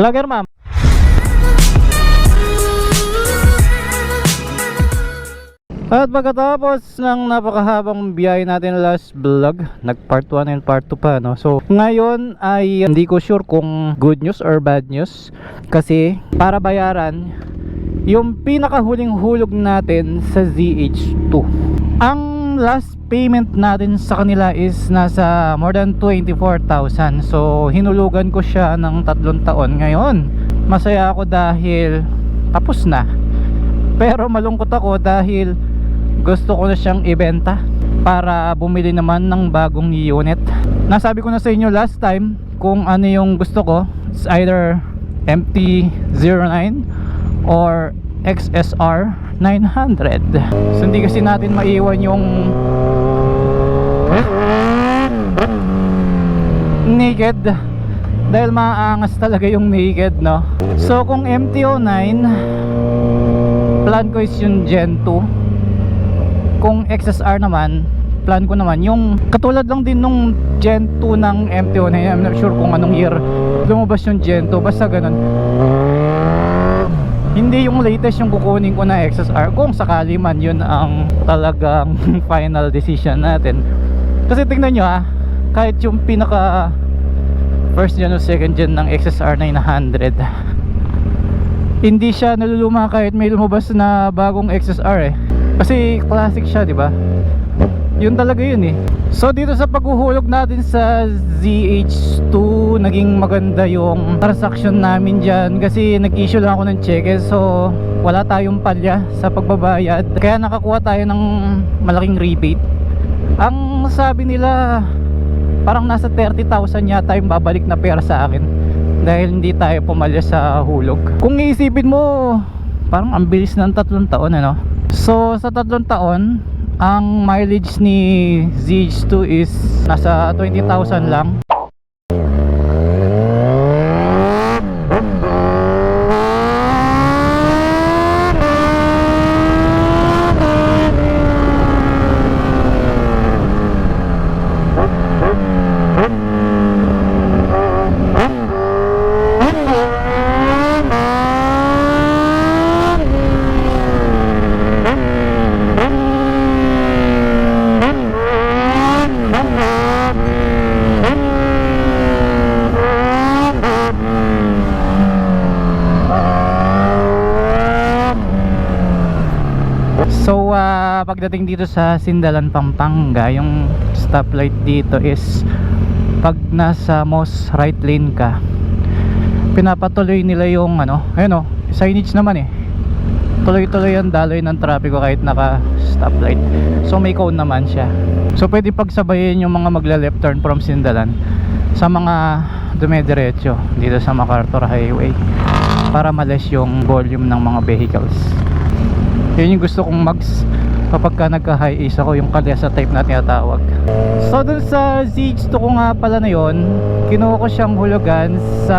Vlogger ma'am. At pagkatapos ng napakahabang biyahe natin last vlog, nag part 1 and part 2 pa, no? So ngayon ay hindi ko sure kung good news or bad news, kasi para bayaran yung pinakahuling hulog natin sa ZH2. Ang last payment natin sa kanila is nasa more than 24,000. So hinulugan ko siya ng 3 taon. Ngayon masaya ako dahil tapos na, pero malungkot ako dahil gusto ko na siyang ibenta para bumili naman ng bagong unit. Nasabi ko na sa inyo last time kung ano yung gusto ko. It's either MT-09 or XSR 900. So hindi kasi natin maiwan yung naked dahil maangas talaga yung naked, no? So kung MT-09, plan ko is yung Gen 2. Kung XSR naman, plan ko naman yung katulad lang din nung Gen 2 ng MT-09. I'm not sure kung anong year lumabas yung Gen 2, basta ganun. Hindi yung latest yung kukunin ko na XSR, kung sakali man yun ang talagang final decision natin. Kasi tingnan nyo kahit yung pinaka first gen o second gen ng XSR 900, hindi siya naluluma kahit may lumabas na bagong XSR kasi classic siya, di ba? Yun talaga yun So dito sa paghuhulog natin sa ZH2, naging maganda yung transaction namin dyan kasi nag-issue lang ako ng cheque. So wala tayong palya sa pagbabayad, kaya nakakuha tayo ng malaking rebate. Ang sabi nila parang nasa 30,000 yata yung babalik na pera sa akin dahil hindi tayo pumalya sa hulog. Kung iisipin mo, parang ang bilis ng 3 taon, ano? So sa 3 taon, ang mileage ni ZH2 is nasa 20,000 lang. So pagdating dito sa Sindalan, Pampanga, yung stoplight dito is pag nasa most right lane ka, pinapatuloy nila yung ayun signage naman tuloy-tuloy ang daloy ng trapiko kahit naka stoplight. So may cone naman siya. So pwede pagsabayin yung mga magla-left turn from Sindalan sa mga dumediretso dito sa MacArthur Highway para ma-less yung volume ng mga vehicles. Yun yung gusto kong mags kapag ka nagka-high ace ako, yung kalesa type na tinatawag. So dun sa ZH2 ko nga pala na yun, kinuha ko siyang hulugan sa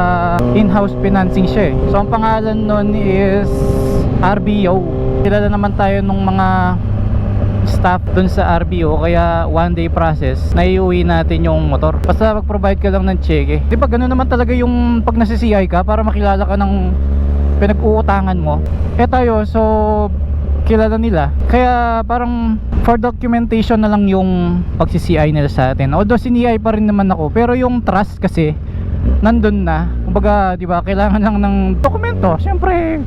in-house financing siya So ang pangalan nun is RBO. Kilala naman tayo nung mga staff dun sa RBO, kaya one day process naiuwi natin yung motor. Basta mag-provide ka lang ng cheque. Di ba ganun naman talaga yung pag nasi-CI ka para makilala ka ng pinag-uutangan mo. Tayo, so kilala nila, kaya parang for documentation na lang yung pagsi-CI nila sa atin. Although CI pa rin naman ako, pero yung trust kasi nandun na. Kumbaga, di ba, kailangan lang ng dokumento. Siyempre,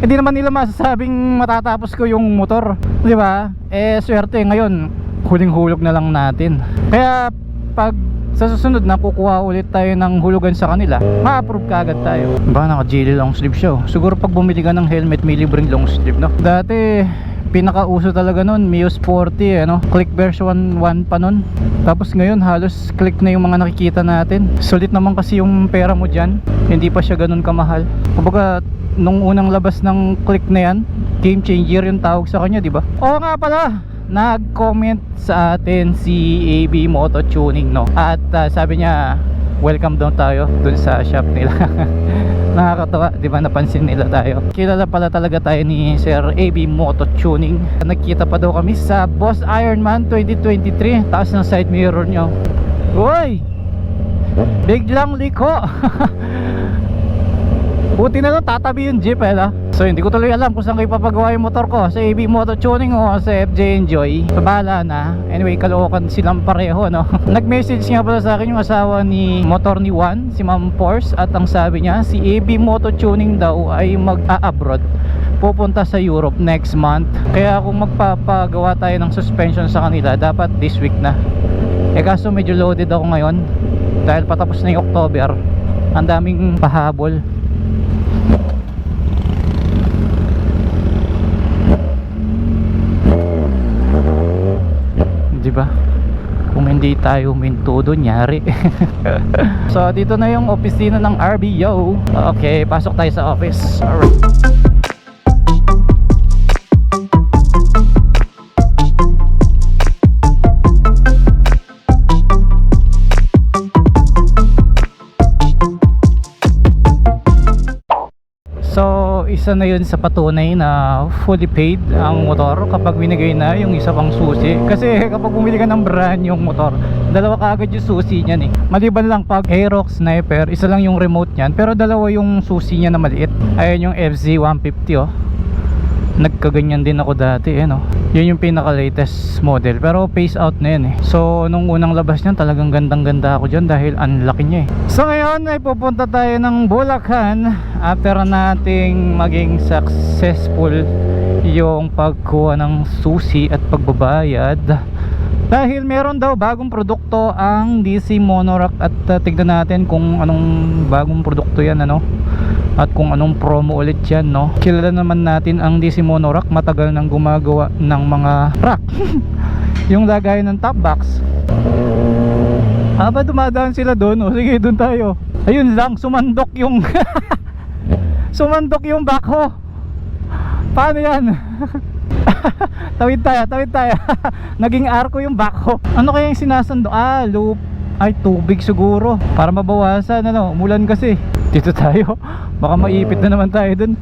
hindi naman nila masasabing matatapos ko yung motor, di ba? Swerte ngayon, huling-hulog na lang natin. Kaya pag sa susunod na kukuha ulit tayo ng hulugan sa kanila, ma-approve ka agad tayo. Ba, naka-jelly long sleeve siya. Siguro pag bumili ka ng helmet, may libreng long sleeve, no? Dati pinakauso talaga nun, Mios 40 click version 1 pa nun. Tapos ngayon halos click na yung mga nakikita natin. Sulit naman kasi yung pera mo dyan, hindi pa siya ganun kamahal. Kumbaga nung unang labas ng click na yan, game changer yung tawag sa kanya, di ba? Oo nga pala, nag-comment sa atin si AB Moto Tuning, at sabi niya welcome daw tayo dun sa shop nila. Nakakatawa, di ba, napansin nila tayo. Kilala pala talaga tayo ni Sir AB Moto Tuning. Nagkita pa daw kami sa Boss Ironman 2023. Taas ng side mirror nyo. Uy! Biglang liko. Buti na lang tatabi yung jeep no? So hindi ko tuloy alam kung saan kayo papagawa yung motor ko, sa AB Moto Tuning o sa FJ Enjoy. Bahala na. Anyway, kalookan silang pareho no. Nag-message nga pala sa akin yung asawa ni motor ni Juan, si Ma'am Force, at ang sabi niya si AB Moto Tuning daw ay mag-a-abroad, pupunta sa Europe next month. Kaya kung magpapagawa tayo ng suspension sa kanila, dapat this week na. Kaso medyo loaded ako ngayon dahil patapos na yung October. Ang daming pahabol. Diba? Kung hindi tayo huminto doon, nyari. So dito na yung opisina ng RBO. Okay, pasok tayo sa office. Alright. So isa na yun sa patunay na fully paid ang motor kapag binigay na yung isa pang susi. Kasi kapag bumili ka ng brand yung motor, dalawa kaagad yung susi niyan eh. Maliban lang pag Aerox Sniper, isa lang yung remote niyan, pero dalawa yung susi niya na maliit. Ayan yung FZ150 oh. Nagkaganyan din ako dati eh no. Yun yung pinaka latest model, pero phase out na yun eh. So nung unang labas niyan, talagang gandang ganda ako dyan dahil ang laki niya eh. So ngayon ay pupunta tayo ng Bulacan after nating maging successful yung pagkuha ng susi at pagbabayad, dahil meron daw bagong produkto ang DC Monorack. At tignan natin kung anong bagong produkto yan ano, at kung anong promo ulit yan no. Kilala naman natin ang DC Monorack, matagal nang gumagawa ng mga rack yung lagay ng top box. Aba, dumadaan sila doon oh. Sige, doon tayo. Ayun lang, sumandok yung sumandok yung backhoe. Paano yan? Tawid tayo. Naging arko yung backhoe. Ano kaya yung sinasando? Ah, loop. Ay, tubig siguro para mabawasan ano, umulan kasi. Dito tayo, baka maipit na naman tayo dun.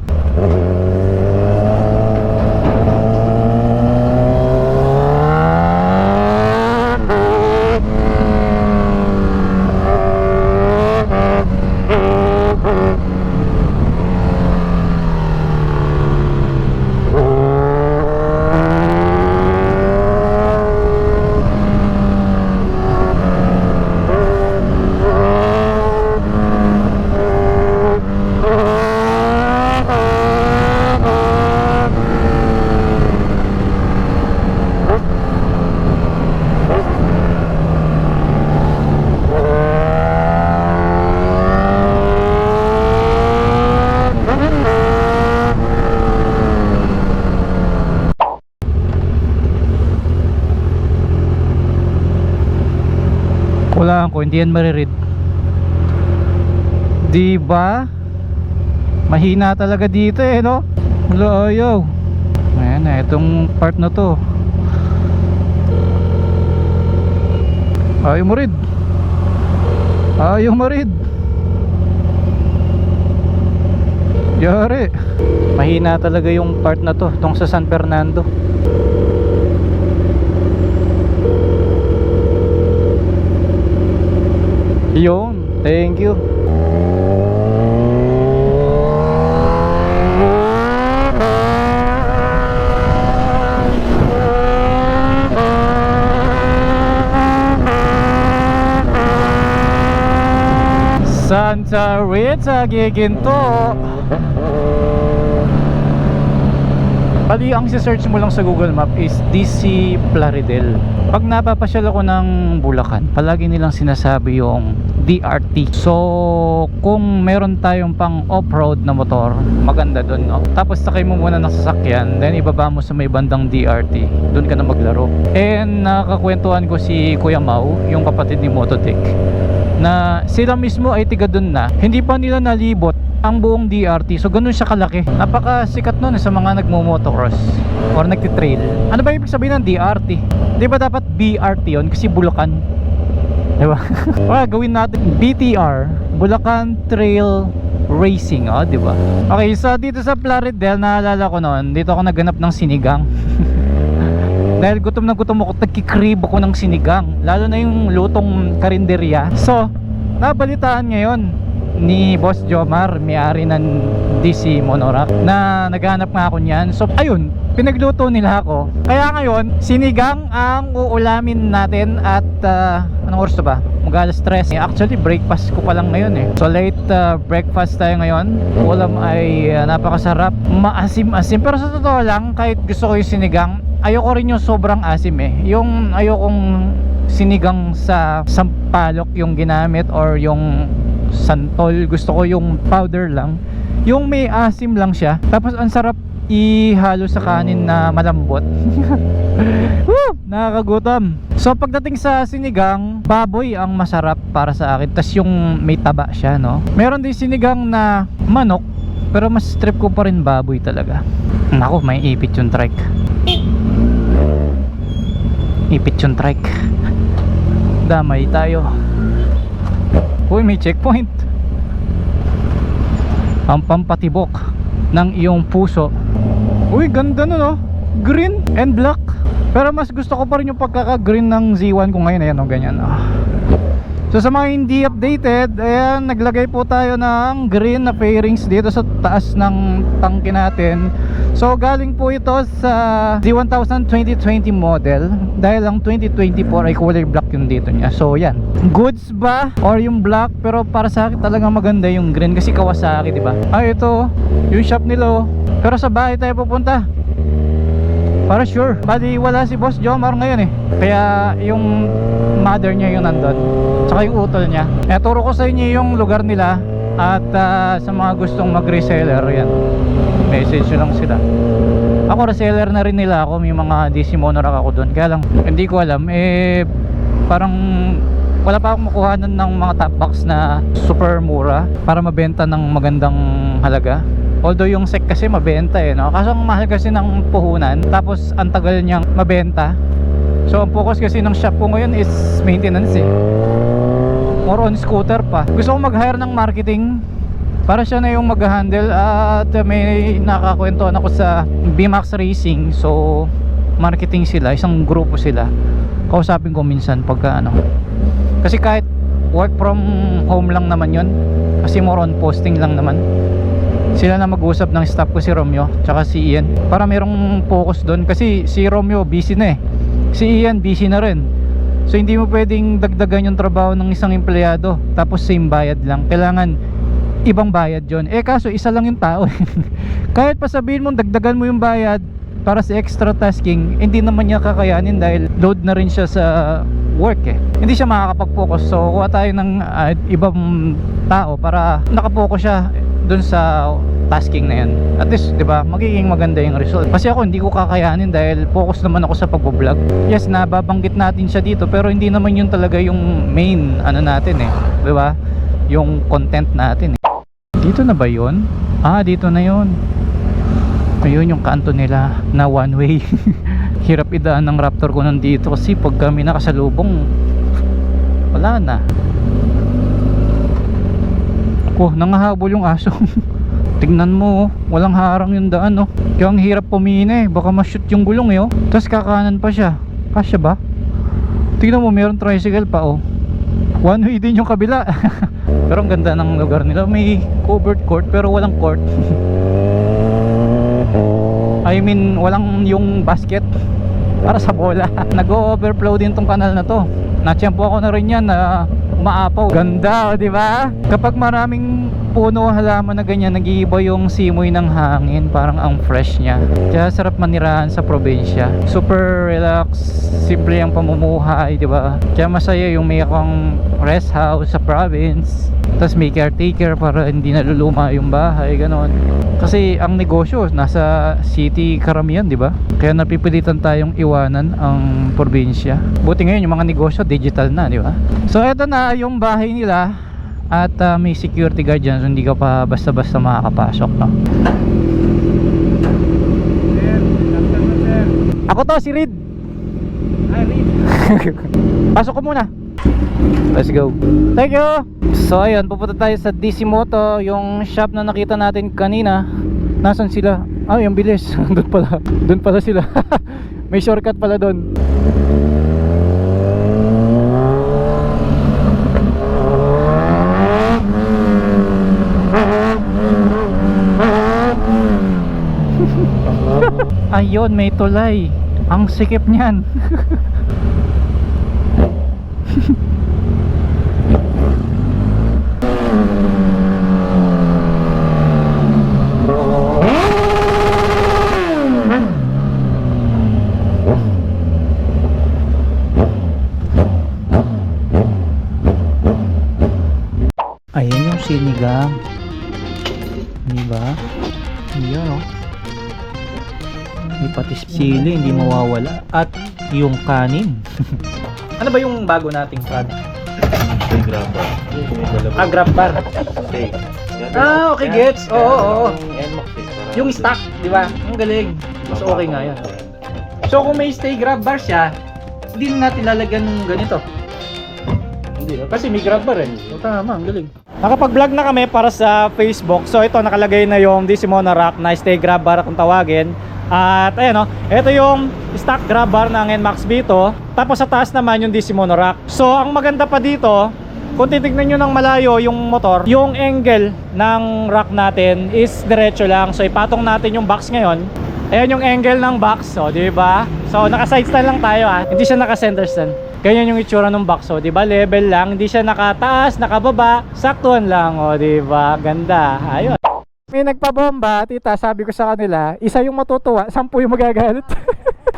Wala ko, hindi yan mariread. Diba? Mahina talaga dito eh no? Wala, ayaw. Ayan na, itong part na to. Ayaw mo read. Ayaw mo read. Yari. Mahina talaga yung part na to, tong sa San Fernando. Yun, thank you. Santa Rita, Giginto. Bali, ang si-search mo lang sa Google Map is DC Plaridel. Pag napapasyal ako ng Bulacan, palagi nilang sinasabi yung DRT. So kung meron tayong pang off-road na motor, maganda dun no? Tapos sakay mo muna ng sasakyan, then ibaba mo sa may bandang DRT, dun ka na maglaro. And nakakakwentuhan ko si Kuya Mau, yung kapatid ni Mototech, na sila mismo ay tiga dun na. Hindi pa nila nalibot ang buong DRT. So ganun siya kalaki. Napakasikat nun sa mga nagmo-motocross or nagtitrail. Ano ba ibig sabihin ng DRT? Di ba dapat BRT yun? Kasi Bulacan, diba? Well, gawin natin BTR, Bulacan Trail Racing, oh, diba? Okay, so dito sa Plaridel, naalala ko noon, dito ako naghanap ng sinigang. Dahil gutom na gutom ako, nagkikrib ako ng sinigang, lalo na yung lutong karinderya. So nabalitaan ngayon ni Boss Jomar, may-ari ng DC Monorack, na naghanap nga ako niyan. So ayun, pinagluto nila ako. Kaya ngayon, sinigang ang uulamin natin at anong oras na ba? Mag-alas 3. Actually, breakfast ko pa lang ngayon eh. So late breakfast tayo ngayon. Ulam ay napakasarap, maasim-asim. Pero sa totoo lang, kahit gusto ko yung sinigang, ayoko rin yung sobrang asim eh. Yung ayokong sinigang sa sampalok yung ginamit or yung santol. Gusto ko yung powder lang, yung may asim lang siya, tapos ang sarap ihalo sa kanin na malambot. Woo! Nakakagutom. So pagdating sa sinigang, baboy ang masarap para sa akin, tas yung may taba siya, no? Meron din sinigang na manok, pero mas trip ko pa rin baboy talaga. Nako, may ipit yung trike. Ipit yung trike. Damay tayo. Uy, may checkpoint. Ang pampatibok ng iyong puso. Uy, ganda no, no? Green and black. Pero mas gusto ko pa rin yung pagkaka-green ng Z1 ko ngayon. Ayan o, ganyan. So sa mga hindi updated, ayan, naglagay po tayo ng green na fairings dito sa taas ng tangke natin. So galing po ito sa Z1000 2020 model, dahil ang 2024 ay kulay black yung dito niya. So yan, goods ba or yung black? Pero para sa akin talaga maganda yung green kasi Kawasaki, di ba? Ay, ito yung shop nila. Pero sa bahay tayo pupunta para sure. Bali wala si Boss Jomar ngayon eh, kaya yung mother niya yung nandun, tsaka yung utol niya. Turo ko sa inyo yung lugar nila. At sa mga gustong mag-reseller, yan, message nyo lang sila. Ako reseller na rin nila ako. May mga DC Monorack ako doon. Kaya lang hindi ko alam, parang wala pa akong makuhanan ng mga top box na super mura para mabenta ng magandang halaga. Although yung SEC kasi mabenta eh, no? Kaso ang mahal kasi ng puhunan, tapos ang tagal niyang mabenta. So ang focus kasi ng shop ko ngayon is maintenance eh. More on scooter pa. Gusto ko mag-hire ng marketing para siya na yung mag-handle. At may nakakwentuhan ako sa BMAX Racing. So marketing sila, isang grupo sila. Kausapin ko minsan pagka ano. Kasi kahit work from home lang naman yun, kasi more on posting lang naman. Sila na mag-usap ng staff ko, si Romeo tsaka si Ian, para merong focus doon. Kasi si Romeo busy na eh, si Ian busy na rin. So hindi mo pwedeng dagdagan yung trabaho ng isang empleyado tapos same bayad lang. Kailangan ibang bayad yon. Kaso isa lang yung tao. Kahit pa sabihin mo dagdagan mo yung bayad para sa extra tasking, hindi naman niya kakayanin dahil load na rin siya sa work eh. Hindi siya makakapag-focus. So kuha tayo ng ibang tao para nakapokus siya dun sa tasking na yan. At least, di ba, magiging maganda yung result. Kasi ako hindi ko kakayanin dahil focus naman ako sa pagbo-vlog. Yes, nababanggit natin siya dito, pero hindi naman yun talaga yung main ano natin eh, di ba? Yung content natin eh. Dito na ba yun? Dito na yun. Ayun yung kanto nila na one way. Hirap idaan ng Raptor ko nandito kasi pag kami nakasalubong, wala na. Nangahabol yung aso. Tignan mo, walang harang yung daan, no? Kaya ang hirap pumina eh, baka ma-shoot yung gulong eh, oh. Tapos kakanan pa siya. Kasya ba? Tignan mo, meron tricycle pa, oh. One way din yung kabila. Pero ang ganda ng lugar nila. May covered court pero walang court. I mean, walang yung basket para sa bola. Nag-overflow din tong kanal na to. Natsyempo ako na rin yan na umaapaw. Ganda, di ba? Kapag maraming puno, halaman na ganyan, nag-iiba yung simoy ng hangin. Parang ang fresh niya. Kaya sarap manirahan sa probinsya. Super relax, simple ang pamumuhay, di ba? Kaya masaya yung may akong rest house sa province. Tapos may caretaker para hindi naluluma yung bahay, ganon. Kasi ang negosyo nasa city karamihan, di ba? Kaya napipilitan tayong iwanan ang probinsya. Buti ngayon yung mga negosyo digital na, di ba? So eto na yung bahay nila. At may security guard dyan, so hindi ka pa basta-basta makakapasok, no? Sir, sir. Ako to, si Reed. Reed. Pasok ko muna. Let's go. Thank you. So ayun, pupunta tayo sa DC Moto, yung shop na nakita natin kanina. Nasaan sila? Yung bilis. Doon pala. Doon pala sila. May shortcut pala doon. Ayun, may tulay. Ang sikip niyan. Ayan yung sinigang. Diba? Ayan o. May patis sili, hindi mawawala. At yung kanin. Ano ba yung bago nating product? Grab bar. Grab bar. Steak. Okay, gets. Oo. NMAX eh. Yung stock, di ba? Ang galing. Mas okay nga yan. So kung may stay grab bar siya, hindi na natin lalagyan ng ganito. Hindi, kasi may grab bar eh. So tama, ang galing. Nakapag-vlog na kami para sa Facebook. So ito, nakalagay na yung Decimona Rack na stay grab bar kung tawagin. At ayan o, ito yung stock grab bar ng NMAX Vito. Tapos sa taas naman yung Decimona Rack. So ang maganda pa dito, kung titignan nyo ng malayo yung motor, yung angle ng rack natin is diretso lang. So ipatong natin yung box ngayon. Ayan yung angle ng box, so di ba? So naka-side stand lang tayo ha. Hindi siya naka-center stand. Ganyan yung itsura ng box, so di ba? Level lang, hindi siya nakataas, nakababa, saktuhan lang, o di ba? Ganda. Ayun. May nagpabomba, tita, sabi ko sa kanila, isa yung matutuwa, 10 yung magagalit.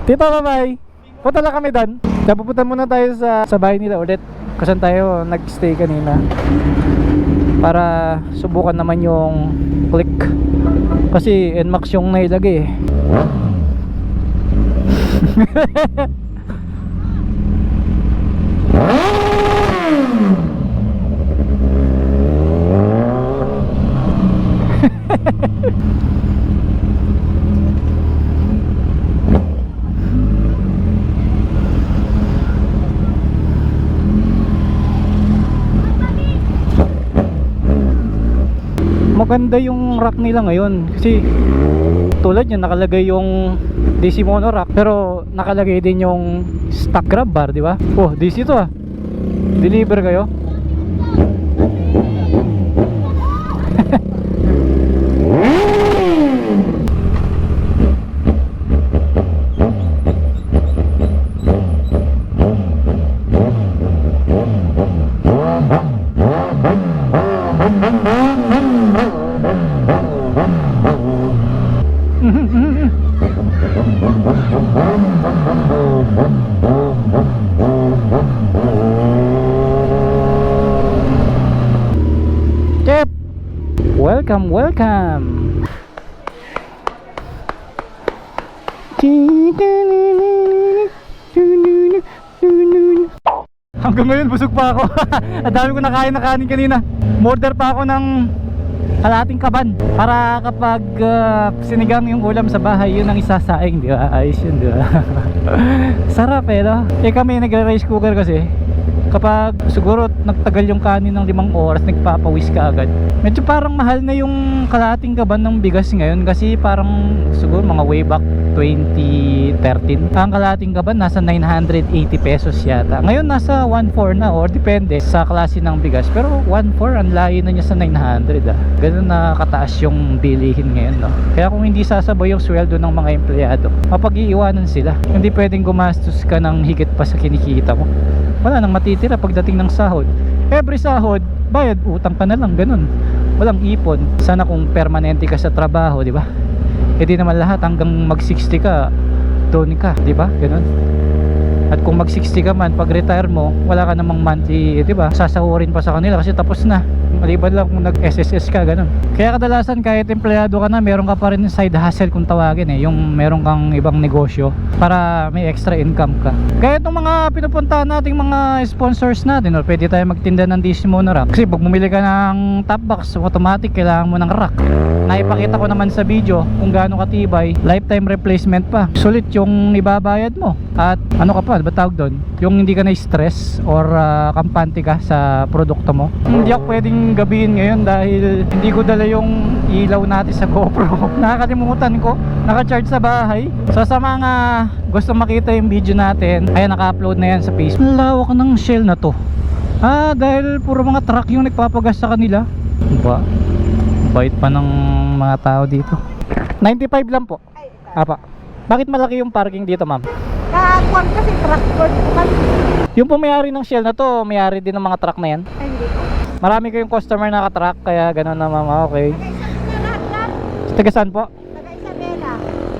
Tita, bye-bye. Punta lang kami doon. Pupunta muna tayo sa bahay nila ulit. Kasan tayo nag-stay kanina. Para subukan naman yung click. Kasi NMAX yung nailagay eh. Maganda yung rack nila ngayon kasi tulad yan nakalagay yung Decimona Rack pero nakalagay din yung stock grab bar, di ba? Oh, DC to ah. Deliver kayo. Chep, welcome. Hanggang ngayon busog pa ako. Ang dami ko nakain na kanin kanina. Order pa ako ng kalahating kaban para kapag sinigang yung ulam sa bahay, yun ang isasaing, di ba? Ayos yun, di ba? Sarap eh, no? Kami nagre-rice cooker kasi kapag siguro nagtagal yung kanin ng 5 oras, nagpapawis ka agad. Medyo parang mahal na yung kalahating kaban ng bigas ngayon kasi parang siguro mga way back 2013 ang kalahating kaban nasa 980 pesos yata. Ngayon nasa 1.4 na, or depende sa klase ng bigas, pero 1.4 ang layo na niya sa 900 ah. Ganun na kataas yung bilihin ngayon, no? Kaya kung hindi sasabay yung sweldo ng mga empleyado, mapag-iiwanan sila. Hindi pwedeng gumastos ka ng higit pa sa kinikita mo. Wala nang matitira pagdating ng sahod. Every sahod, bayad utang ka na lang, ganun. Walang ipon. Sana kung permanente ka sa trabaho, di ba? E di naman lahat hanggang mag 60 ka, doon ka, di ba? Ganun. At kung mag 60 ka man, pag retire mo, wala ka namang monthly, di ba? Sasahurin pa sa kanila kasi tapos na. Maliban lang kung nag-SSS ka, ganun. Kaya kadalasan kahit empleyado ka na, meron ka pa rin side hustle kung tawagin eh. Yung meron kang ibang negosyo para may extra income ka. Kaya itong mga pinupuntahan nating mga sponsors natin, or pwede tayo magtinda ng Decimona Rack. Kasi pag bumili ka ng top box, automatic kailangan mo ng rack. Naipakita ko naman sa video kung gaano katibay, lifetime replacement pa. Sulit yung ibabayad mo. At ano ka pa, ba tawag doon? Yung hindi ka na stress or kampante ka sa produkto mo. Hindi ako pwedeng gabihin ngayon dahil hindi ko dala yung ilaw natin sa GoPro. Nakakalimutan ko, naka-charge sa bahay. So sa mga gusto makita yung video natin, ayan, naka-upload na yan sa Facebook. Lawak ng Shell na to. Dahil puro mga truck yung nagpapagas sa kanila. Diba? Bait pa ng mga tao dito. 95 lang po. Apa. Bakit malaki yung parking dito, ma'am? Kakuan kasi tractor bukan. Yung pumayari ng Shell na to, mayari din ng mga truck na yan. Ay, hindi ko. Marami kayong customer na ka-truck, kaya gano'n na, ma'am. Okay. Taga saan po? Taga Isabela.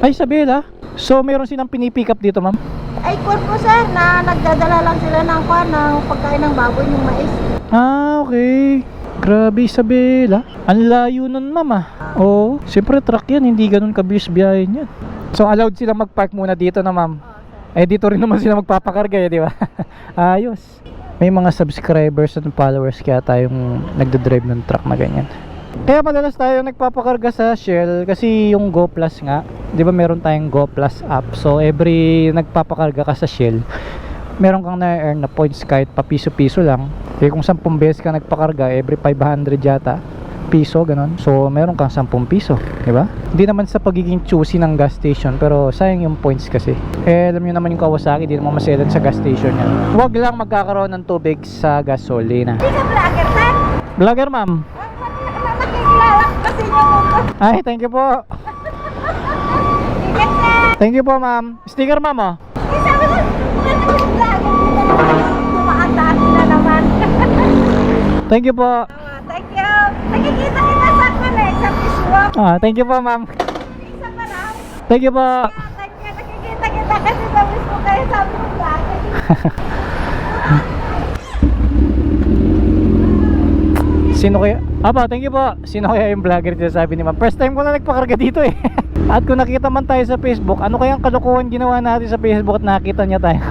Ay, Isabela. So, meron silang pinipick up dito, ma'am? Ay, kuan po sir, na nagdadala lang sila ng kuan, ng pagkain ng baboy, yung mais. Ah, okay. Grabe, Isabela. Ang layo nun, ma'am, ah. Oo. Siyempre, truck yan. Hindi ganun kabis biyahin yan. So, allowed sila mag-park muna dito na, ma'am. Eh, dito rin naman sila magpapakarga, di ba? Ayos. May mga subscribers at followers kaya tayong nagdodrive ng truck na ganyan. Kaya madalas tayo nagpapakarga sa Shell kasi yung Go Plus nga, 'di ba meron tayong Go Plus app. So every nagpapakarga ka sa Shell, meron kang na-earn na points kahit pa piso-piso lang. Kaya kung 10 beses ka nagpakarga, every 500 yata piso, ganun. So meron kang 10 piso, 'di ba? Hindi naman sa pagiging choosy ng gas station, pero sayang yung points kasi. Eh alam niyo naman yung Kawasaki, di naman maselan sa gas station yan. Huwag lang magkakaroon ng tubig sa gasolina. Hindi ka vlogger sir? Vlogger, ma'am. Nakikilala ko kasi yung Ay, thank you po. Ingat sir! Thank you po, ma'am. Sticker, ma'am, oh. Eh sabi ko, ano yung vlogger dito naman? Tumaandaan na naman. Thank you po. Thank you. Nakikita kita sa kanay, sa Facebook. Thank you po, ma'am. Isa pa lang. Thank you po. Thank you. Nakikita kita kasi sa Facebook kayo sabi mo vlogger. Sino kaya? Thank you po. Sino kaya yung vlogger dito, sabi ni ma'am? First time ko na nagpakarga dito eh. At kung nakita man tayo sa Facebook, ano kayang kalokohan ginawa natin sa Facebook at nakita niya tayo?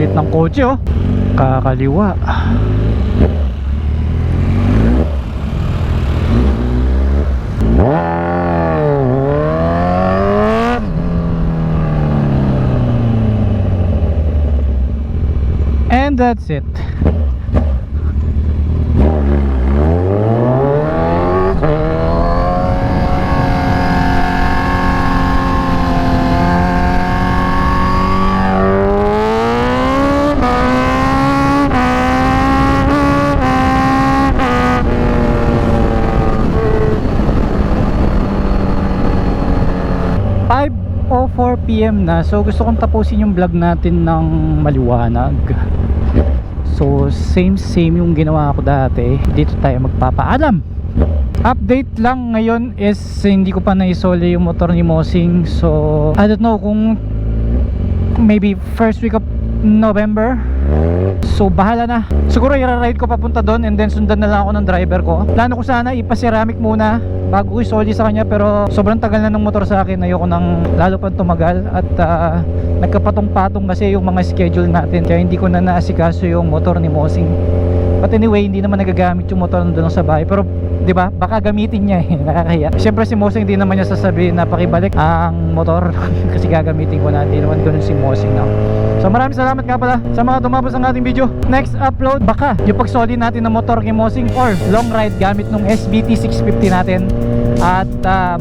Lit ng kotse, oh. Kakaliwa. And that's it. O 4 PM na. So gusto kong tapusin yung vlog natin ng maliwanag. So same yung ginawa ko dati. Dito tayo magpapaalam. Update lang ngayon is hindi ko pa naisole yung motor ni Mosing. So I don't know kung maybe first week of November. So bahala na. Siguro i-ride ko papunta doon and then sundan na lang ako ng driver ko. Plano ko sana ipa-ceramic muna bago ko isoli sa kanya, pero sobrang tagal na ng motor sa akin. Ayoko nang lalo pa tumagal at nagkapatong-patong kasi yung mga schedule natin, kaya hindi ko na naasikaso yung motor ni Mosing. But anyway, hindi naman nagagamit yung motor nandun sa bahay, pero 'di ba? Baka gamitin niya eh, nakakahiya. Siyempre si Mosing hindi naman niya sasabihin na pakibalik ang motor kasi gagamitin ko na, hindi naman ganoon si Mosing na. So maraming salamat nga pala sa mga tumapos ng ating video. Next upload, baka yung pagsoli natin ng motor ni Mosing or long ride gamit nung SBT 650 natin. At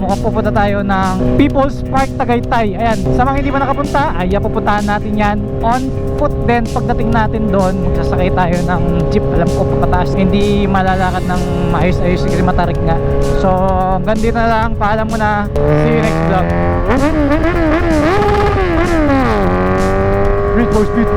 mukhang pupunta tayo ng People's Park Tagaytay. Ayan, sa mga hindi pa nakapunta, ay pupuntahan natin yan on foot din. Pagdating natin doon, magsasakay tayo ng jeep. Alam ko papataas, hindi malalakad ng maayos-ayos, siguro matarik nga. So hanggang dito na lang, paalam muna. See you next vlog. Read more speed.